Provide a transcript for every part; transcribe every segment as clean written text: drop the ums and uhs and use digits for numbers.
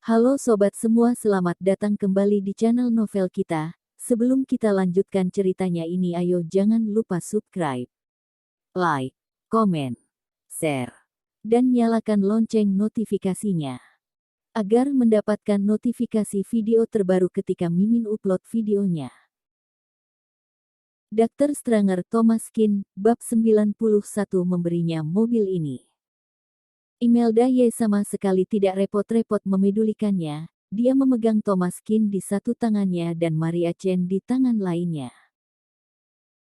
Halo sobat semua, selamat datang kembali di channel novel kita. Sebelum kita lanjutkan ceritanya ini, ayo jangan lupa subscribe, like, komen, share, dan nyalakan lonceng notifikasinya agar mendapatkan notifikasi video terbaru ketika Mimin upload videonya. Dr. Stranger Thomas Kin, bab 91 memberinya mobil ini. Imelda Ye sama sekali tidak repot-repot memedulikannya. Dia memegang Thomas Kin di satu tangannya dan Maria Chen di tangan lainnya.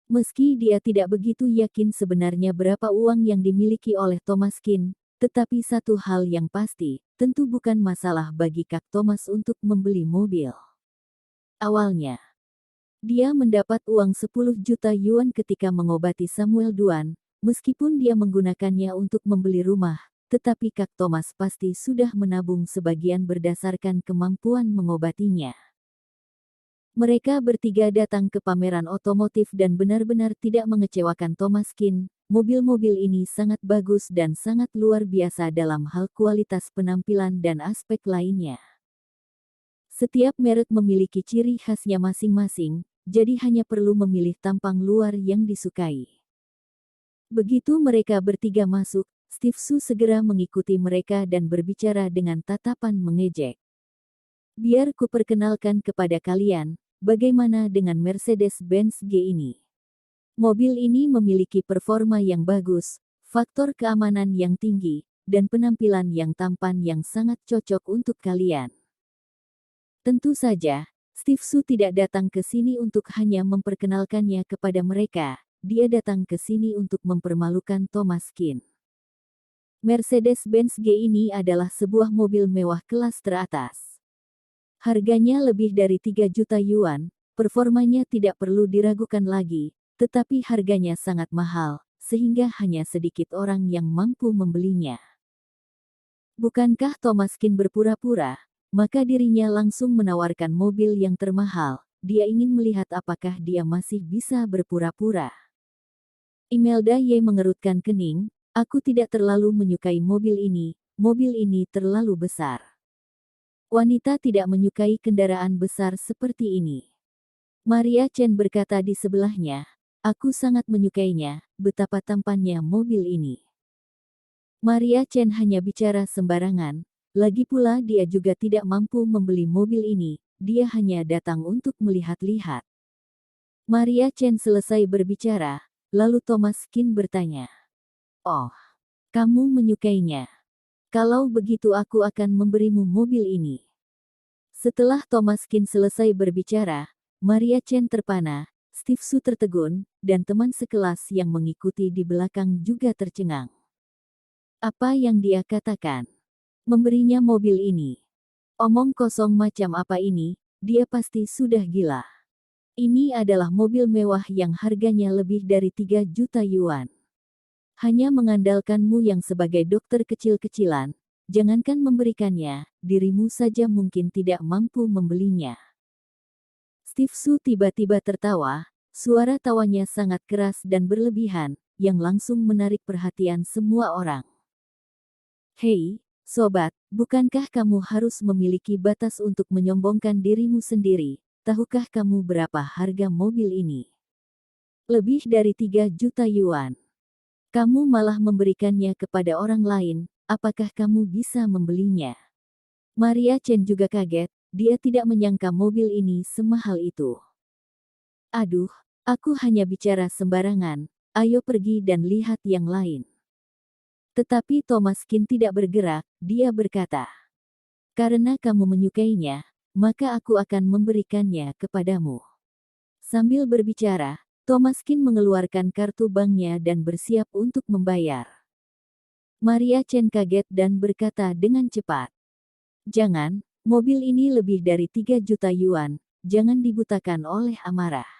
Meski dia tidak begitu yakin sebenarnya berapa uang yang dimiliki oleh Thomas Kin, tetapi satu hal yang pasti, tentu bukan masalah bagi Kak Thomas untuk membeli mobil. Awalnya, dia mendapat uang 10 juta yuan ketika mengobati Samuel Duan, meskipun dia menggunakannya untuk membeli rumah. Tetapi Kak Thomas pasti sudah menabung sebagian berdasarkan kemampuan mengobatinya. Mereka bertiga datang ke pameran otomotif dan benar-benar tidak mengecewakan Thomas Kin. Mobil-mobil ini sangat bagus dan sangat luar biasa dalam hal kualitas penampilan dan aspek lainnya. Setiap merek memiliki ciri khasnya masing-masing, jadi hanya perlu memilih tampang luar yang disukai. Begitu mereka bertiga masuk, Steve Su segera mengikuti mereka dan berbicara dengan tatapan mengejek. Biar ku perkenalkan kepada kalian, bagaimana dengan Mercedes-Benz G ini. Mobil ini memiliki performa yang bagus, faktor keamanan yang tinggi, dan penampilan yang tampan yang sangat cocok untuk kalian. Tentu saja, Steve Su tidak datang ke sini untuk hanya memperkenalkannya kepada mereka, dia datang ke sini untuk mempermalukan Thomas Kin. Mercedes-Benz G ini adalah sebuah mobil mewah kelas teratas. Harganya lebih dari 3 juta yuan, performanya tidak perlu diragukan lagi, tetapi harganya sangat mahal, sehingga hanya sedikit orang yang mampu membelinya. Bukankah Thomas Kin berpura-pura? Maka dirinya langsung menawarkan mobil yang termahal. Dia ingin melihat apakah dia masih bisa berpura-pura. Imelda Ye mengerutkan kening. Aku tidak terlalu menyukai mobil ini terlalu besar. Wanita tidak menyukai kendaraan besar seperti ini. Maria Chen berkata di sebelahnya, aku sangat menyukainya, betapa tampannya mobil ini. Maria Chen hanya bicara sembarangan, lagi pula dia juga tidak mampu membeli mobil ini, dia hanya datang untuk melihat-lihat. Maria Chen selesai berbicara, lalu Thomas Kin bertanya. Oh, kamu menyukainya. Kalau begitu aku akan memberimu mobil ini. Setelah Thomas Kin selesai berbicara, Maria Chen terpana, Steve Su tertegun, dan teman sekelas yang mengikuti di belakang juga tercengang. Apa yang dia katakan? Memberinya mobil ini. Omong kosong macam apa ini, dia pasti sudah gila. Ini adalah mobil mewah yang harganya lebih dari 3 juta yuan. Hanya mengandalkanmu yang sebagai dokter kecil-kecilan, jangankan memberikannya, dirimu saja mungkin tidak mampu membelinya. Steve Su tiba-tiba tertawa, suara tawanya sangat keras dan berlebihan, yang langsung menarik perhatian semua orang. Hei, sobat, bukankah kamu harus memiliki batas untuk menyombongkan dirimu sendiri? Tahukah kamu berapa harga mobil ini? Lebih dari 3 juta yuan. Kamu malah memberikannya kepada orang lain, apakah kamu bisa membelinya? Maria Chen juga kaget, dia tidak menyangka mobil ini semahal itu. Aduh, aku hanya bicara sembarangan, ayo pergi dan lihat yang lain. Tetapi Thomas Kin tidak bergerak, dia berkata. Karena kamu menyukainya, maka aku akan memberikannya kepadamu. Sambil berbicara, Thomas Kin mengeluarkan kartu banknya dan bersiap untuk membayar. Maria Chen kaget dan berkata dengan cepat. Jangan, mobil ini lebih dari 3 juta yuan, jangan dibutakan oleh amarah.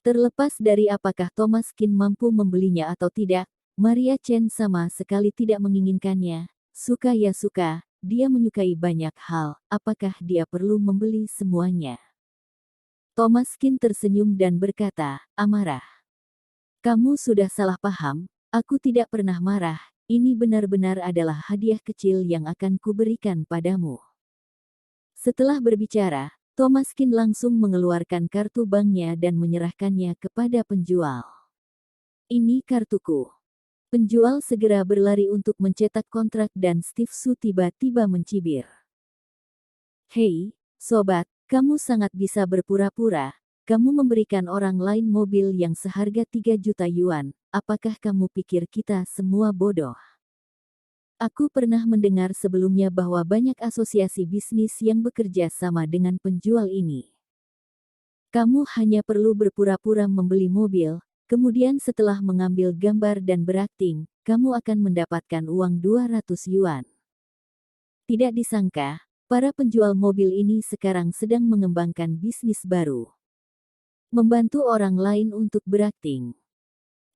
Terlepas dari apakah Thomas Kin mampu membelinya atau tidak, Maria Chen sama sekali tidak menginginkannya. Suka ya suka, dia menyukai banyak hal, apakah dia perlu membeli semuanya? Thomas Kin tersenyum dan berkata, amarah. Kamu sudah salah paham, aku tidak pernah marah, ini benar-benar adalah hadiah kecil yang akan kuberikan padamu. Setelah berbicara, Thomaskin langsung mengeluarkan kartu banknya dan menyerahkannya kepada penjual. Ini kartuku. Penjual segera berlari untuk mencetak kontrak dan Steve Su tiba-tiba mencibir. Hei, sobat, kamu sangat bisa berpura-pura. Kamu memberikan orang lain mobil yang seharga 3 juta yuan. Apakah kamu pikir kita semua bodoh? Aku pernah mendengar sebelumnya bahwa banyak asosiasi bisnis yang bekerja sama dengan penjual ini. Kamu hanya perlu berpura-pura membeli mobil, kemudian setelah mengambil gambar dan berakting, kamu akan mendapatkan uang 200 yuan. Tidak disangka, para penjual mobil ini sekarang sedang mengembangkan bisnis baru. Membantu orang lain untuk berakting.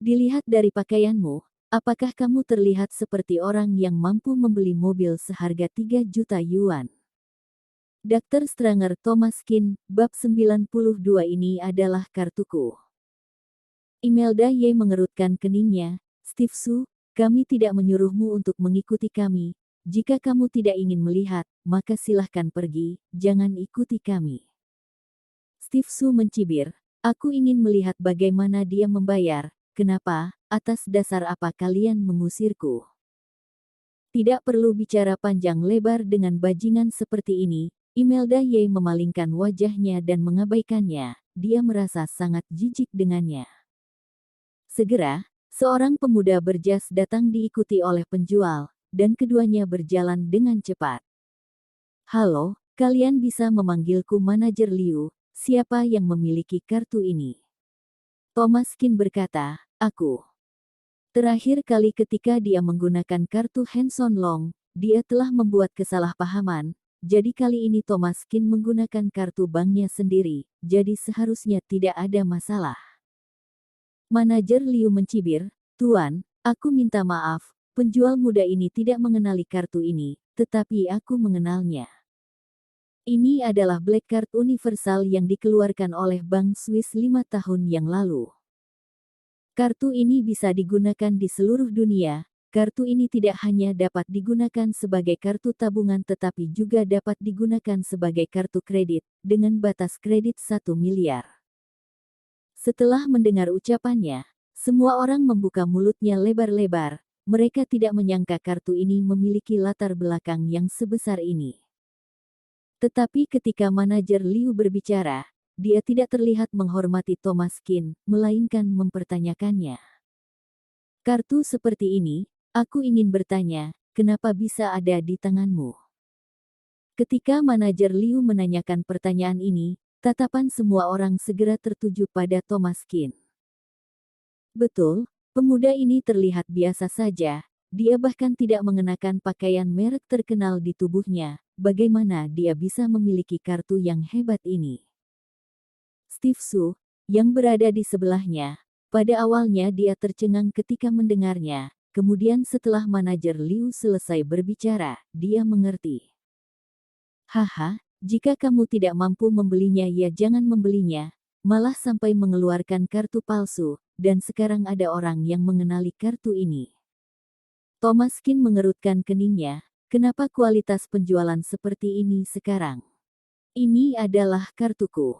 Dilihat dari pakaianmu, apakah kamu terlihat seperti orang yang mampu membeli mobil seharga 3 juta yuan? Dr. Stranger Thomaskin, bab 92 ini adalah kartuku. Imelda Y mengerutkan keningnya. Steve Su, kami tidak menyuruhmu untuk mengikuti kami. Jika kamu tidak ingin melihat, maka silahkan pergi, jangan ikuti kami. Steve Su mencibir. Aku ingin melihat bagaimana dia membayar. Kenapa, atas dasar apa kalian mengusirku? Tidak perlu bicara panjang lebar dengan bajingan seperti ini. Imelda Y memalingkan wajahnya dan mengabaikannya. Dia merasa sangat jijik dengannya. Segera, seorang pemuda berjas datang diikuti oleh penjual, dan keduanya berjalan dengan cepat. Halo, kalian bisa memanggilku Manajer Liu. Siapa yang memiliki kartu ini? Thomaskin berkata, aku. Terakhir kali ketika dia menggunakan kartu Hanson Long, dia telah membuat kesalahpahaman, jadi kali ini Thomaskin menggunakan kartu banknya sendiri, jadi seharusnya tidak ada masalah. Manajer Liu mencibir, Tuan, aku minta maaf, penjual muda ini tidak mengenali kartu ini, tetapi aku mengenalnya. Ini adalah Black Card Universal yang dikeluarkan oleh Bank Swiss 5 tahun yang lalu. Kartu ini bisa digunakan di seluruh dunia. Kartu ini tidak hanya dapat digunakan sebagai kartu tabungan tetapi juga dapat digunakan sebagai kartu kredit, dengan batas kredit 1 miliar. Setelah mendengar ucapannya, semua orang membuka mulutnya lebar-lebar. Mereka tidak menyangka kartu ini memiliki latar belakang yang sebesar ini. Tetapi ketika Manajer Liu berbicara, dia tidak terlihat menghormati Thomaskin, melainkan mempertanyakannya. Kartu seperti ini, aku ingin bertanya, kenapa bisa ada di tanganmu? Ketika Manajer Liu menanyakan pertanyaan ini, tatapan semua orang segera tertuju pada Thomaskin. Betul, pemuda ini terlihat biasa saja, dia bahkan tidak mengenakan pakaian merek terkenal di tubuhnya. Bagaimana dia bisa memiliki kartu yang hebat ini? Steve Su, yang berada di sebelahnya, pada awalnya dia tercengang ketika mendengarnya, kemudian setelah Manajer Liu selesai berbicara, dia mengerti. Haha, jika kamu tidak mampu membelinya ya jangan membelinya, malah sampai mengeluarkan kartu palsu, dan sekarang ada orang yang mengenali kartu ini. Thomaskin mengerutkan keningnya. Kenapa kualitas penjualan seperti ini sekarang? Ini adalah kartuku.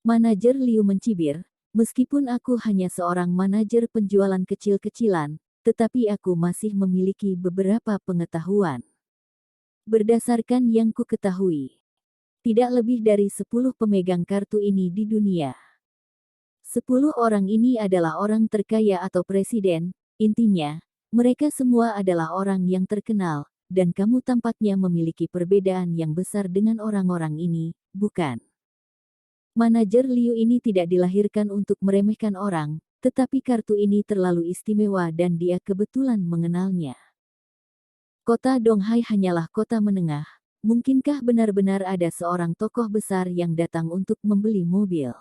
Manajer Liu mencibir, meskipun aku hanya seorang manajer penjualan kecil-kecilan, tetapi aku masih memiliki beberapa pengetahuan. Berdasarkan yang ku ketahui, tidak lebih dari 10 pemegang kartu ini di dunia. 10 orang ini adalah orang terkaya atau presiden, intinya, mereka semua adalah orang yang terkenal. Dan kamu tampaknya memiliki perbedaan yang besar dengan orang-orang ini, bukan? Manajer Liu ini tidak dilahirkan untuk meremehkan orang, tetapi kartu ini terlalu istimewa dan dia kebetulan mengenalnya. Kota Donghai hanyalah kota menengah. Mungkinkah benar-benar ada seorang tokoh besar yang datang untuk membeli mobil?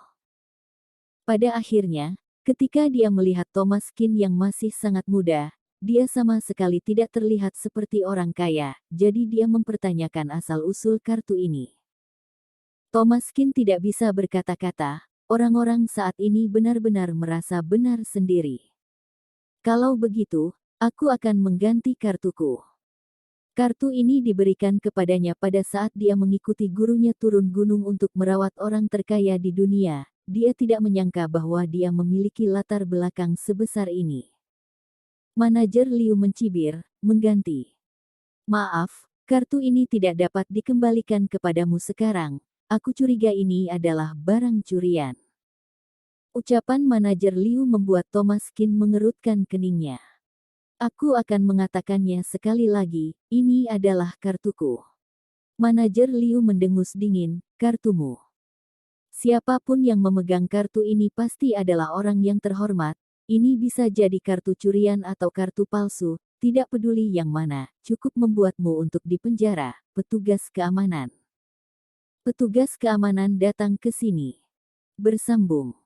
Pada akhirnya, ketika dia melihat Thomaskin yang masih sangat muda, dia sama sekali tidak terlihat seperti orang kaya, jadi dia mempertanyakan asal-usul kartu ini. Thomaskin tidak bisa berkata-kata, orang-orang saat ini benar-benar merasa benar sendiri. Kalau begitu, Aku akan mengganti kartuku. Kartu ini diberikan kepadanya pada saat dia mengikuti gurunya turun gunung untuk merawat orang terkaya di dunia. Dia tidak menyangka bahwa dia memiliki latar belakang sebesar ini. Manajer Liu mencibir, mengganti. Maaf, kartu ini tidak dapat dikembalikan kepadamu sekarang. Aku curiga ini adalah barang curian. Ucapan manajer Liu membuat Thomas Qin mengerutkan keningnya. Aku akan mengatakannya sekali lagi, ini adalah kartuku. Manajer Liu mendengus dingin, kartumu. Siapapun yang memegang kartu ini pasti adalah orang yang terhormat. Ini bisa jadi kartu curian atau kartu palsu, tidak peduli yang mana, cukup membuatmu untuk dipenjara. Petugas keamanan. Petugas keamanan datang ke sini. Bersambung.